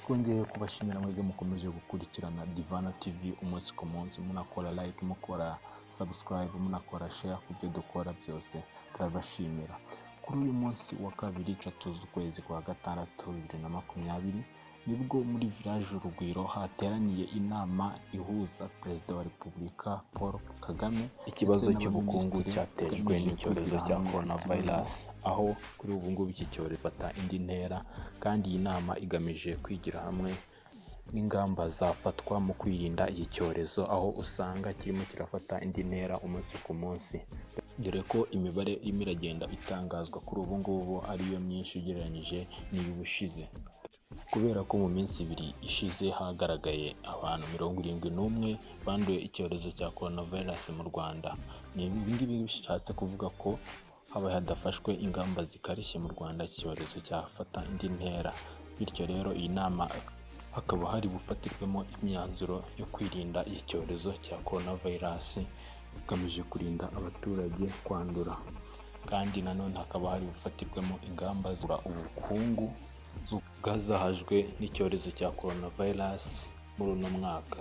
twongeye kubashimira mwebwe mukomeje gukurikirana Divana TV umunsi ku munsi, munakora like, mukora subscribe, munakora share ku byo dukora byose, turabashimira. Kuri uyu munsi wa kabiri 3 z'ukwezi kwa gatandatu 2020 nibwo muri village Urugwiro hateraniye inama ihuza Perezida wa Repubulika Paul Kagame. Ikibazo cy'ubukungu cyatejwe n'icyorezo cya coronavirus, aho kuri ubu ngubu iki cyorezo gifata indi ntera, kandi iyi nama igamije kwigira hamwe n'ingamba zafatwa mu kwirinda iki cyorezo, aho usanga kirimo kirafata indi ntera umunsi ku munsi, dore ko imibare irimo iragenda itangazwa kuri ubu ngubu ariyo myinshi ugereranyije n'iy'ubushize, kubera ko mu minsi ibiri ishize hagaragaye abantu 71 banduye icyorezo cya coronavirus mu Rwanda. Ni ibingibi bishatse kuvuga ko habaye hadafashwe ingamba zikarishye mu Rwanda icyorezo cyafata indi ntera, bityo rero iyi nama hakaba hari bufatirwemo imyanzuro yo kwirinda iki cyorezo cya coronavirus igamije kurinda abaturage kwandura, kandi nanone hakaba hari bufatirwemo ingamba ubukungu bwazahajwe n'icyorezo cya coronavirus muri uno mwaka.